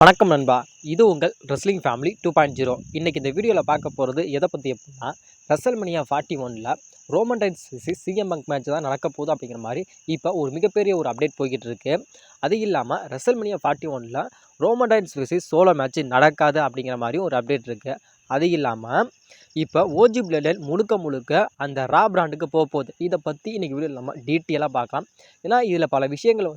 வணக்கம் நண்பா. இது உங்கள் ரெஸ்லிங் ஃபேமிலி 2.0. இன்றைக்கி இந்த வீடியோவில் பார்க்க போகிறது எதை பற்றி அப்படின்னா, WrestleMania 41ல் Roman rhymes விசிஸ் CM Punk match தான் நடக்க போகுது அப்படிங்கிற மாதிரி இப்போ ஒரு மிகப்பெரிய ஒரு அப்டேட் போய்கிட்டு இருக்கு. அது இல்லாமல் WrestleMania 41ல் Roman rhymes விசிஸ் solo match நடக்காது அப்படிங்கிற மாதிரி ஒரு அப்டேட் இருக்குது. அது இல்லாமல் இப்போ ஓஜி பிளட் முழுக்க அந்த ரா பிராண்டுக்கு போகுது. இதை பற்றி இன்றைக்கி வீடியோ நம்ம டீட்டெயிலாக பார்க்கலாம். ஏன்னா இதில் பல விஷயங்கள்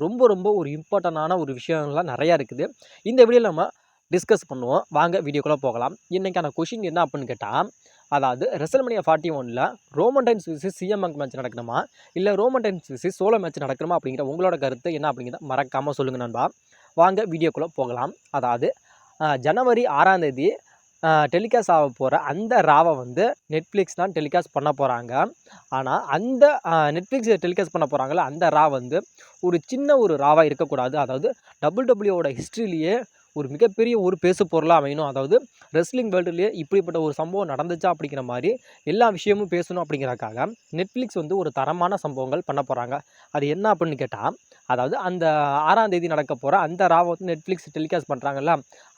ரொம்ப ஒரு இம்பார்ட்டண்டான ஒரு விஷயங்கள்லாம் நிறையா இருக்குது. இந்த வீடியோவில் நம்ம டிஸ்கஸ் பண்ணுவோம். வாங்க வீடியோக்குள்ளே போகலாம். இன்றைக்கான கொஷின் என்ன அப்படின்னு கேட்டால், அதாவது WrestleMania 41ல் Roman rhymes விசிஸ் CM Punk match நடக்கணுமா, இல்லை ரோமன் ரைன்ஸ் விசிஸ் சோலோ மேட்ச் நடக்கணுமா அப்படிங்கிற உங்களோட கருத்து என்ன அப்படிங்கிறத மறக்காமல் சொல்லுங்கள் நண்பா. வாங்க வீடியோக்குள்ளே போகலாம். அதாவது ஜனவரி 6ஆம் தேதி டெலிகாஸ்ட் ஆக போகிற அந்த ராவை நெட்ஃப்ளிக்ஸ் தான் டெலிகாஸ்ட் பண்ண போகிறாங்க. ஆனால் அந்த நெட்ஃப்ளிக்ஸ் டெலிகாஸ்ட் பண்ண போகிறாங்கள அந்த ரா ஒரு சின்ன ஒரு ராவாக இருக்கக்கூடாது. அதாவது டபிள்யூட ஹிஸ்ட்ரியிலேயே ஒரு மிகப்பெரிய ஒரு பேசு பொருளாக அமையணும். அதாவது ரெஸ்லிங் வேர்ல்டுலேயே இப்படிப்பட்ட ஒரு சம்பவம் நடந்துச்சா அப்படிங்கிற மாதிரி எல்லா விஷயமும் பேசணும் அப்படிங்கிறதுக்காக நெட்ஃப்ளிக்ஸ் ஒரு தரமான சம்பவங்கள் பண்ண போகிறாங்க. அது என்ன அப்படின்னு கேட்டால், அதாவது அந்த 6ஆம் தேதி நடக்க போகிற அந்த ராவை நெட்ஃப்ளிக்ஸ் டெலிகாஸ்ட் பண்ணுறாங்கல்ல,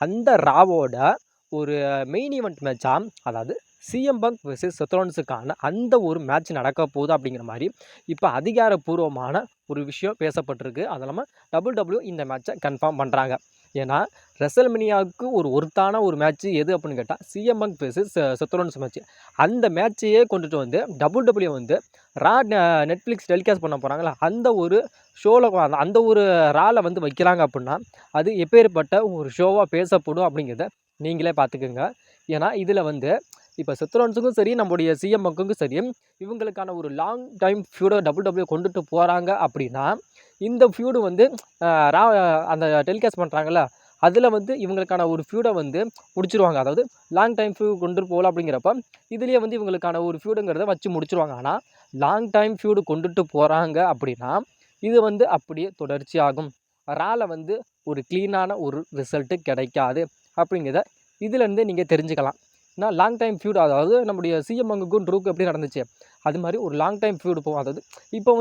அந்த ராவோட ஒரு மெயின் ஈவெண்ட் மேட்சாக, அதாவது சிஎம் பங்க் வெர்சஸ் செத் ரோலின்ஸுக்கான அந்த ஒரு மேட்ச் நடக்க போகுது அப்படிங்கிற மாதிரி இப்போ அதிகாரப்பூர்வமான ஒரு விஷயம் பேசப்பட்டிருக்கு. அது இல்லாமல் டபிள்யூ இந்த மேட்சை கன்ஃபார்ம் பண்ணுறாங்க. ஏன்னா ரெசல்மனியாவுக்கு ஒருத்தான ஒரு மேட்ச்சு எது அப்படின்னு கேட்டால் CM Punk versus Seth Rollins match. அந்த மேட்சையே கொண்டுட்டு டபிள்யூ ரா நெட்ஃப்ளிக்ஸ் டெலிகாஸ்ட் பண்ண போகிறாங்களா, அந்த ஒரு ஷோவில் அந்த ஒரு ராவில் வைக்கிறாங்க அப்படின்னா அது எப்பேற்பட்ட ஒரு ஷோவாக பேசப்படும் அப்படிங்கிறத நீங்களே பார்த்துக்குங்க. ஏன்னா இதில் இப்போ செத் ரோலின்ஸுக்கும் சரி, நம்முடைய சிஎம் பங்குக்கும் சரி, இவங்களுக்கான ஒரு லாங் டைம் ஃபியூடை டபிள்யூ கொண்டுட்டு போகிறாங்க அப்படின்னா, இந்த ஃபியூடு ரா அந்த டெலிகாஸ்ட் பண்ணுறாங்கல்ல, அதில் இவங்களுக்கான ஒரு ஃபியூடை முடிச்சிருவாங்க. அதாவது லாங் டைம் ஃபியூ கொண்டு போகலாம் அப்படிங்கிறப்ப இதுலேயே இவங்களுக்கான ஒரு ஃபியூடுங்கிறத வச்சு முடிச்சிருவாங்க. ஆனால் லாங் டைம் ஃபியூடு கொண்டுட்டு போகிறாங்க அப்படின்னா இது அப்படியே தொடர்ச்சி ஆகும். ராவில் ஒரு க்ளீனான ஒரு ரிசல்ட்டு கிடைக்காது அப்படிங்கிறத இதுலேருந்து நீங்கள் தெரிஞ்சுக்கலாம். ஏன்னா லாங் டைம் ஃபியூட், அதாவது நம்முடைய சிஎம் பங்குக்கும் ட்ரூக்கு எப்படி நடந்துச்சு அது மாதிரி ஒரு லாங் டைம் ஃபியூடு போகும். அதாவது இப்போ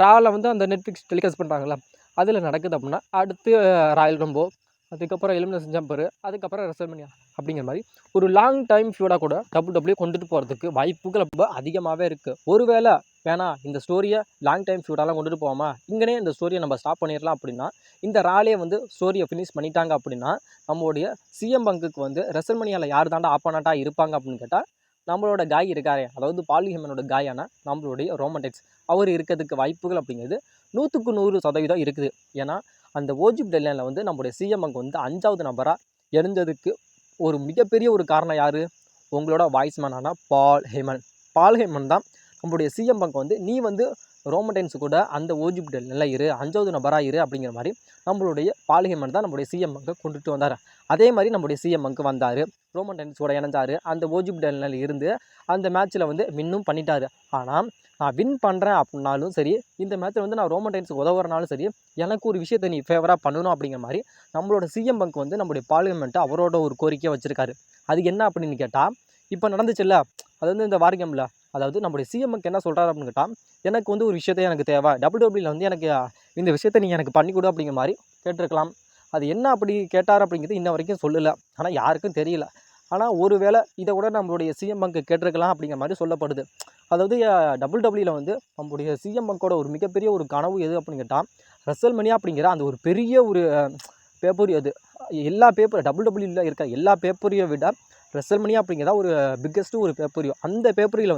ராவில் அந்த நெட்ஃப்ளிக்ஸ் டெலிகாஸ்ட் பண்ணுறாங்களா, அதில் நடக்குது அப்படின்னா அடுத்து ராயல் ரம்போ, அதுக்கப்புறம் எலிமினேஷன் ஜம்பரு, அதுக்கப்புறம் ரெசல்மனியா அப்படிங்கிற மாதிரி ஒரு லாங் டைம் ஃபியூடாக கூட டபிள்யூ கொண்டுட்டு போகிறதுக்கு வாய்ப்புகள் ரொம்ப அதிகமாகவே இருக்குது. ஒருவேளை வேணாம் இந்த ஸ்டோரியை லாங் டைம் ஃபியூடாலாம் கொண்டுட்டு போகாமா இங்கனே இந்த ஸ்டோரியை நம்ம ஸ்டாப் பண்ணிடலாம் அப்படின்னா, இந்த ராலே ஸ்டோரியை ஃபினிஷ் பண்ணிட்டாங்க அப்படின்னா, நம்மளுடைய சிஎம் பங்குக்கு ரெசல்மனியாவில் யார் தாண்டா ஆப்போனண்ட்டாக இருப்பாங்க அப்படின்னு கேட்டால், நம்மளோட காய் இருக்காரே, அதாவது பால் ஹெமனோட காயான நம்மளுடைய ரோமன் ரைன்ஸ் அவர் இருக்கிறதுக்கு வாய்ப்புகள் அப்படிங்கிறது 100% இருக்குது. ஏன்னா அந்த ஓஜி டெல்லைனில் நம்மளுடைய சிஎம் பங்க் 5வது நபராக இருந்ததுக்கு ஒரு மிகப்பெரிய ஒரு காரணம் யார், உங்களோட வாய்ஸ்மேனான பால் ஹேமன் தான் நம்மளுடைய சிஎம் பங்க் நீ ரோமன் ரைன்ஸ் கூட அந்த ஓஜி டெல்லைனில் இரு, 5வது நபராக இரு அப்படிங்கிற மாதிரி நம்மளுடைய பால் ஹேமன் தான் நம்மளுடைய சிஎம் பங்கை கொண்டுட்டு வந்தார். அதே மாதிரி நம்மளுடைய சிஎம் பங்க் வந்தார், ரோமன் ரைன்ஸோட இணைஞ்சார், அந்த ஓஜி டெல்லைனில் இருந்து அந்த மேட்ச்சில் வின்னும் பண்ணிட்டார். ஆனால் நான் வின் பண்ணுறேன் அப்படின்னாலும் சரி, இந்த மேட்ச்சில் நான் ரோமன் ரைன்ஸுக்கு உதவுறனாலும் சரி, எனக்கு ஒரு விஷயத்தை நீ ஃபேவராக பண்ணணும் அப்படிங்கிற மாதிரி நம்மளோட சிஎம் பங்க் நம்மளுடைய பார்லிமெண்ட்டை அவரோட ஒரு கோரிக்கையை வச்சுருக்காரு. அது என்ன அப்படின்னு கேட்டால், இப்போ நடந்துச்சுல்ல, அது இந்த வார்கேமில், அதாவது நம்மளுடைய சிஎம் பங்க் என்ன சொல்கிறாரு அப்படின்னு கேட்டால், எனக்கு ஒரு விஷயத்தை எனக்கு தேவை, டபிள்யூடபிள்யூவில் எனக்கு இந்த விஷயத்தை நீங்கள் எனக்கு பண்ணி கொடு அப்படிங்கிற மாதிரி கேட்டிருக்கலாம். அது என்ன அப்படி கேட்டார் அப்படிங்கிறது இன்ன வரைக்கும் சொல்லலை. ஆனால் யாருக்கும் தெரியல. ஆனால் ஒரு வேளை இதை கூட நம்மளுடைய சிஎம் பங்க் கேட்டிருக்கலாம் அப்படிங்கிற மாதிரி சொல்லப்படுது. அதாவது டபிள்யூடபிள்யூவில் நம்மளுடைய சிஎம் பங்கோட ஒரு மிகப்பெரிய ஒரு கனவு எது அப்படின்னு கேட்டால், ரெசல்மனியா அப்படிங்கிற அந்த ஒரு பெரிய ஒரு பேப்பர். அது எல்லா பேப்பர் டபிள்யூடபிள்யூவில் இருக்க எல்லா பேப்பரையும் விட ரெசல்மனியா அப்படிங்கிறதா ஒரு பிக்கஸ்ட்டு ஒரு பேப்பரியோ. அந்த பேப்பரியில்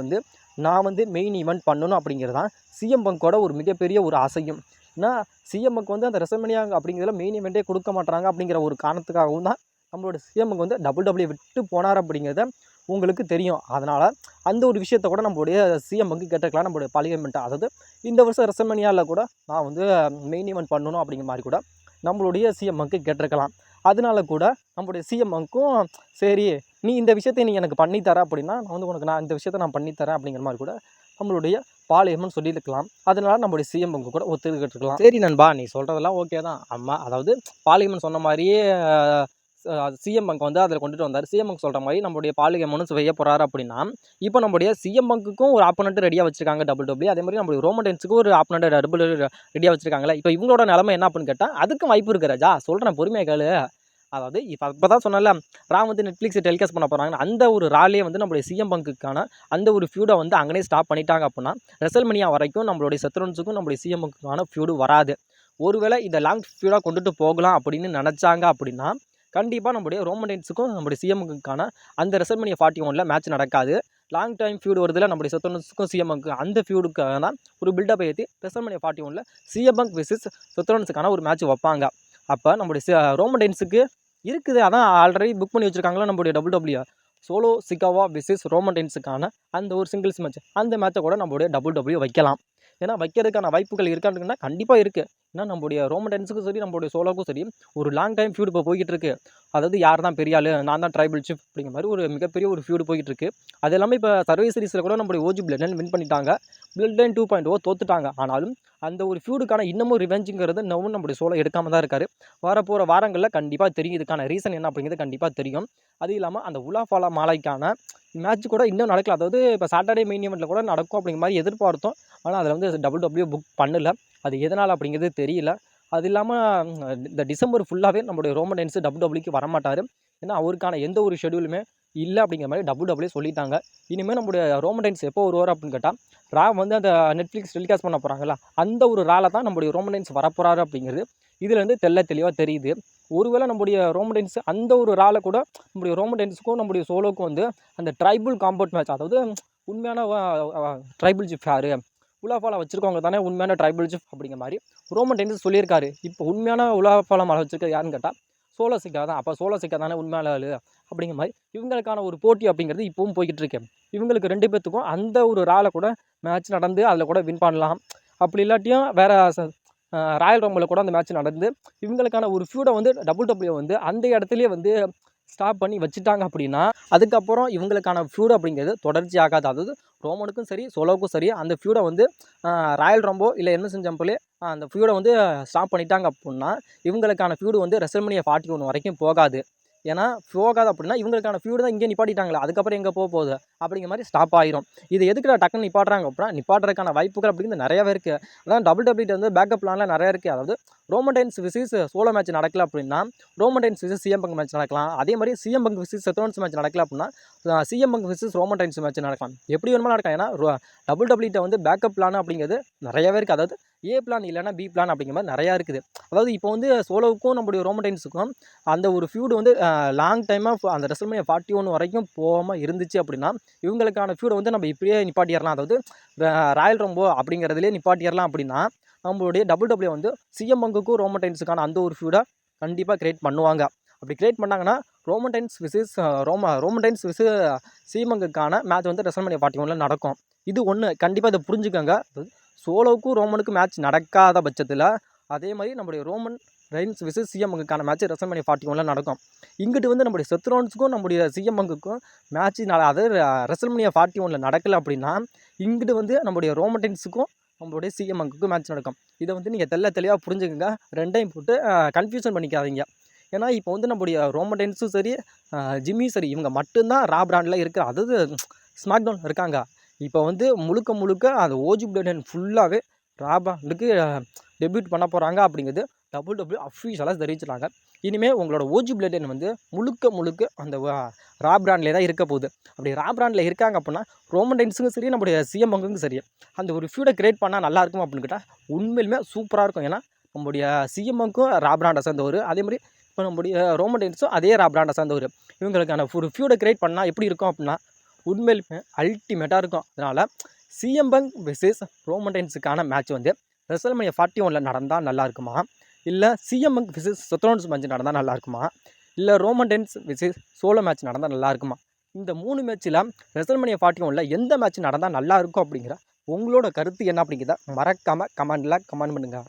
நான் மெயின் ஈவெண்ட் பண்ணணும் அப்படிங்கிறது தான் சிஎம் பங்கோட ஒரு மிகப்பெரிய ஒரு ஆசையும். ஏன்னா சிஎம் பங்க் அந்த ரெசல்மனியா அப்படிங்கிறதுல மெயின் ஈவெண்ட்டே கொடுக்க மாட்டாங்க அப்படிங்கிற ஒரு காரணத்துக்காகவும் தான் நம்மளோட சிஎம் பங்க் டபிள்யூடபிள்யூ விட்டு போனார் அப்படிங்கிறத உங்களுக்கு தெரியும். அதனால் அந்த ஒரு விஷயத்தை கூட நம்மளுடைய சிஎம் பங்க் கேட்டிருக்கலாம் நம்மளுடைய பார்லிமெண்ட்டை. அதாவது இந்த வருஷம் ரெசல்மனியாவில் கூட நான் மெயின் ஈவெண்ட் பண்ணணும் அப்படிங்கிற மாதிரி கூட நம்மளுடைய சிஎம் பங்க் கேட்டிருக்கலாம். அதனால கூட நம்மளுடைய சிஎம் பங்க்கும் சரி நீ இந்த விஷயத்தை நீ எனக்கு பண்ணித்தர அப்படின்னா நான் உனக்கு இந்த விஷயத்தை நான் பண்ணித்தரேன் அப்படிங்கிற மாதிரி கூட நம்மளுடைய பால் ஹேமன் சொல்லியிருக்கலாம். அதனால நம்மளுடைய சிஎம் பங்கு கூட ஒத்துக்கிட்டு இருக்கலாம். சரி நண்பா, நீ சொல்கிறதெல்லாம் ஓகே தான். ஆமாம், அதாவது பால் ஹேமன் சொன்ன மாதிரியே சிஎம் பங்க் அதில் கொண்டுட்டு வந்தார். சிஎம் பங்க் சொல்கிற மாதிரி நம்மளுடைய பால் ஹேமனும் செய்ய போகிறாரு அப்படின்னா, இப்போ நம்மளுடைய சிஎம் பங்குக்கும் ஒரு ஆப்போனண்ட் ரெடியாக வச்சிருக்காங்க டபிள்யூடபிள்யூ. அதே மாதிரி நம்மளுடைய ரோமன் ரைன்ஸுக்கும் ஒரு ஆப்போனண்ட் டபிள்யூடபிள்யூ ரெடியாக வச்சிருக்காங்களே. இப்போ இவங்களோட நிலைமை என்ன அப்படின்னு கேட்டால், அதுக்கும் வாய்ப்பு இருக்கு ராஜா. சொல்கிறேன் பொறுமையாக கேளு. அதாவது இப்போ தான் சொன்னல ரா வந்து நெட்ஃப்ளிக்ஸ் டெலிகாஸ்ட் பண்ண போகிறாங்க. அந்த ஒரு ராலே வந்து நம்மளுடைய சிஎம் பங்குக்கான அந்த ஒரு ஃபியூடை வந்து அங்கனே ஸ்டாப் பண்ணிட்டாங்க அப்படின்னா ரெசல்மனியா வரைக்கும் நம்மளுடைய செத்ரோன்ஸுக்கும் நம்மளுடைய சிஎம் பங்குக்கான ஃபியூடு வராது. ஒருவேளை இதை லாங் ஃபியூடாக கொண்டுட்டு போகலாம் அப்படின்னு நினச்சாங்க அப்படின்னா கண்டிப்பாக நம்முடைய ரோமன் ரெயின்ஸுக்கும் நம்முடைய சிஎம்முக்கான அந்த ரெசல்மனியா 41 மேட்ச் நடக்காது. லாங் டைம் ஃபியூடு வருதுல நம்முடைய செத்ரோன்ஸுக்கும் சிஎம்முக்கு அந்த ஃபியூடுக்கான ஒரு பில்டப் ஏற்றி ரெசல்மனியா 41 சிஎம் பங்க் விசஸ் செத்ரோன்ஸுக்கான ஒரு மேட்ச் வைப்பாங்க. அப்போ நம்முடைய ரோமன் ரெயின்ஸுக்கு இருக்குது, அதான் ஆல்ரெடி புக் பண்ணி வச்சுருக்காங்களா நம்முடைய WWE சோலோ சிக்காவா விசஸ் ரோமன் ரெயின்ஸுக்கான அந்த ஒரு சிங்கிள்ஸ் மேட்ச், அந்த மேட்சை கூட நம்மளுடைய WWE வைக்கலாம். ஏன்னா வைக்கிறதுக்கான வாய்ப்புகள் இருக்கான்னு கண்டிப்பாக இருக்குது. ஏன்னா நம்மளுடைய ரோமன் ரெயின்ஸுக்கும் சரி நம்மளுடைய சோலோவுக்கும் சரி ஒரு லாங் டைம் ஃபியூடு இப்போ போய்கிட்டு இருக்கு. அதாவது யார் தான் பெரிய ஆள், நான் தான் ட்ரைபிள் சீஃப் அப்படிங்கிற மாதிரி ஒரு மிகப்பெரிய ஒரு ஃபியூடு போய்கிட்டு இருக்கு. அது எல்லாமே இப்போ சர்வே சீரிஸில் கூட நம்மளுடைய ஓஜி பிளட் லைன் வின் பண்ணிட்டாங்க. Blood line 2.0 தோத்துட்டாங்க. ஆனாலும் அந்த ஒரு ஃபியூடுக்கான இன்னமும் ரிவெஞ்சுங்கிறது இன்னமும் நம்மளுடைய சோலோ எடுக்காமல் தான் இருக்காரு. வரப்போகிற வாரங்களில் கண்டிப்பாக தெரியும் இதுக்கான ரீசன் என்ன அப்படிங்கிறது கண்டிப்பாக தெரியும். அது இல்லாமல் அந்த உலாஃபாலா மாலைக்கான மேட்ச் கூட இன்னும் நடக்கல. அதாவது இப்போ சாட்டர்டே மெயின் ஈவெண்ட்டில் கூட நடக்கும் அப்படிங்கிற மாதிரி எதிர்பார்த்தோம். ஆனால் அதில் வந்து WWE புக் பண்ணல. அது எதனால் அப்படிங்கிறது தெரியல. அது இல்லாமல் இந்த டிசம்பர் ஃபுல்லாகவே நம்மளுடைய ரோமன் ரெயின்ஸ் WWEக்கு வரமாட்டார். ஏன்னா அவருக்கான எந்த ஒரு ஷெடியூலுமே இல்லை அப்படிங்கிற மாதிரி WWE சொல்லிட்டாங்க. இனிமேல் நம்மளுடைய ரோமன் ரெயின்ஸ் எப்போ வருவார் அப்படின்னு கேட்டால் ரா வந்து அந்த நெட்ஃப்ளிக்ஸ் டெலிகாஸ்ட் பண்ண போகிறாங்களா அந்த ஒரு ரால தான் நம்மளுடைய ரோமன் ரெயின்ஸ் வரப்போகிறாரு அப்படிங்கிறது இதுலேருந்து தெளிவாக தெரியுது. ஒருவேளை நம்முடைய ரோமன் ரெயின்ஸ் அந்த ஒரு ரால கூட நம்முடைய ரோமன் ரெயின்ஸுக்கும் நம்முடைய சோலோக்கும் வந்து அந்த ட்ரைபிள் காம்பவுண்ட் மேட்ச், அதாவது உண்மையான ட்ரைபிள் சீஃப் யார், உலாஃபாலா வச்சுருக்கவங்க தானே உண்மையான ட்ரைபிள் சீஃப் அப்படிங்கிற மாதிரி ரோமன் ரெயின்ஸ் சொல்லியிருக்காரு. இப்போ உண்மையான உலாஃபாலா மாலை வச்சுருக்க யாருன்னு கேட்டால் சோலோ சிக்கா தான். அப்போ சோலோ சிக்கா தானே உண்மையான ஆள் அப்படிங்கிற மாதிரி இவங்களுக்கான ஒரு போட்டி அப்படிங்கிறது இப்பவும் போய்கிட்டு இருக்கு. இவங்களுக்கு 2 பேர்த்துக்கும் அந்த ஒரு ரால கூட மேட்ச் நடந்து அதில் கூட வின் பண்ணலாம். அப்படி இல்லாட்டியும் வேறு ராயல் ரம்பில் கூட அந்த மேட்ச் நடந்து இவங்களுக்கான ஒரு ஃபியூடை வந்து WWE வந்து அந்த இடத்துலையே வந்து ஸ்டாப் பண்ணி வச்சுட்டாங்க அப்படின்னா அதுக்கப்புறம் இவங்களுக்கான ஃபியூடு அப்படிங்கிறது தொடர்ச்சி ஆகாது. அதாவது ரோமனுக்கும் சரி சோலோவுக்கும் சரி அந்த ஃபியூடை வந்து ராயல் ரம்போ இல்லை எம்எஸ்என் ஜம்பலே அந்த ஃபியூடை வந்து ஸ்டாப் பண்ணிட்டாங்க அப்படின்னா இவங்களுக்கான ஃபியூடு வந்து ரெசல்மனியா 41 வரைக்கும் போகாது. ஏன்னா போகாது அப்படின்னா இவங்களுக்கான ஃபியூடு தான் இங்கே நிப்பாட்டிட்டாங்களா, அதுக்கப்புறம் எங்கே போகுது அப்படிங்கிற மாதிரி ஸ்டாப் ஆயிரும். இது எதுக்கு டக்குன்னு நிப்பாட்டுறாங்க அப்படின்னா நிப்பாட்டுறதுக்கான வாய்ப்புகள் அப்படிங்கிறது நிறையாவே இருக்குது. அதான் WWE வந்து பேக்கப் பிளான்லாம் நிறையா இருக்குது. அதாவது Roman Reigns versus solo match நடக்கல அப்படின்னா Roman Reigns versus CM Punk match நடக்கலாம். அதே மாதிரி CM Punk versus Seth Rollins match நடக்கல அப்படின்னா CM Punk versus Roman Reigns match நடக்கலாம். எப்படி வேணுமா நடக்கலாம். ஏன்னா WWE வந்து பேக்கப் பிளான் அப்படிங்கிறது நிறையாவே இருக்குது. அதாவது ஏ பிளான் இல்லைன்னா பி பிளான் அப்படிங்கிற மாதிரி நிறையா இருக்குது. அதாவது இப்போ வந்து சோலோவுக்கும் நம்மளுடைய ரோமன் ரெயின்ஸுக்கும் அந்த ஒரு ஃபியூடு வந்து லாங் டைமாக அந்த ரெசல்மனியா 41 வரைக்கும் போகாமல் இருந்துச்சு அப்படின்னா இவங்களுக்கான ஃபியூடை வந்து நம்ம இப்படியே நிப்பாட்டிடலாம். அதாவது ராயல் ரம்போ அப்படிங்கிறதுலே நிப்பாட்டிடலாம் அப்படின்னா நம்மளுடைய WWE வந்து சிஎம் பங்குக்கும் ரோமன் ரெயின்ஸுக்கான அந்த ஒரு ஃபியூடை கண்டிப்பாக கிரியேட் பண்ணுவாங்க. அப்படி கிரியேட் பண்ணாங்கன்னா ரோமன் ரெயின்ஸ் விசஸ் சிஎம் பங்குக்கான மேட்ச் வந்து ரெசல்மனியா 41 நடக்கும். இது ஒன்று கண்டிப்பாக இதை புரிஞ்சுக்கோங்க. சோலோவுக்கும் ரோமனுக்கும் மேட்ச் நடக்காத பட்சத்தில் அதே மாதிரி நம்முடைய ரோமன் ரெயின்ஸ் விசஸ் சிஎம் பங்குக்கான மேட்ச் ரெசல்மனியா 41 நடக்கும். இங்கிட்டு வந்து நம்முடைய செத்ரோன்ஸுக்கும் நம்முடைய சிஎம் பங்குக்கும் மேட்ச் அதாவது ரெசல்மனியா 41 நடக்கலை அப்படின்னா இங்கிட்டு வந்து நம்முடைய ரோமன் ரெயின்ஸுக்கும் நம்மளுடைய சிஎம் பங்குக்கும் மேட்ச் நடக்கும். இதை வந்து நீங்கள் தெளிவாக புரிஞ்சுக்கோங்க. ரெண்டையும் போட்டு கன்ஃபியூஷன் பண்ணிக்காதீங்க. ஏன்னா இப்போ வந்து நம்முடைய ரோமன் ரெயின்ஸும் சரி ஜிம்மியும் சரி இவங்க மட்டும்தான் ரா பிராண்டில் இருக்கிற, அதாவது ஸ்மாக் டவுன் இருக்காங்க. இப்போ வந்து முழுக்க அந்த ஓஜி பிளட் லைன் ஃபுல்லாகவே ரா பிராண்டுக்கு டெபியூட் பண்ண போகிறாங்க அப்படிங்கிறது WWE அஃபீஷியலாக தெரிவிச்சிட்டாங்க. இனிமேல் உங்களோட ஓஜி பிளட் லைன் வந்து முழுக்க அந்த ரா பிராண்ட்லேயே தான் இருக்க போகுது. அப்படி ரா பிராண்டில் இருக்காங்க அப்படின்னா ரோமன் ரெயின்ஸுக்கும் சரி நம்முடைய சிஎம் பங்குக்கும் சரி அந்த ஒரு ஃபியூடை கிரியேட் பண்ணால் நல்லாயிருக்கும் அப்படின்னு கேட்டால் உண்மையிலுமே சூப்பராக இருக்கும். ஏன்னா நம்முடைய சிஎம் பங்கும் ரா பிராண்டை சேர்ந்தவர், அதே மாதிரி இப்போ நம்முடைய ரோமன் ரெயின்ஸும் அதே ரா பிராண்டை சேர்ந்தவர். இவங்களுக்கான ஒரு ஃபியூடை கிரியேட் பண்ணால் எப்படி இருக்கும் அப்படின்னா உண்மையிலுமே அல்டிமேட்டாக இருக்கும். அதனால் சிஎம் பங்க் விசஸ் ரோமன் ரெயின்ஸுக்கான மேட்ச் வந்து ரெசல்மனியா 41 நடந்தால் நல்லா இருக்குமா, இல்லை CM Punk versus Seth Rollins match நடந்தால் நல்லா இருக்குமா, இல்லை Roman Reigns versus solo match நடந்தால் நல்லா இருக்குமா, இந்த 3 மேட்ச்சில் ரெசல்மனியா 41 எந்த மேட்ச் நடந்தால் நல்லா இருக்கும் அப்படிங்கிற உங்களோட கருத்து என்ன அப்படிங்கிறத மறக்காமல் கமெண்ட் பண்ணுங்கள்.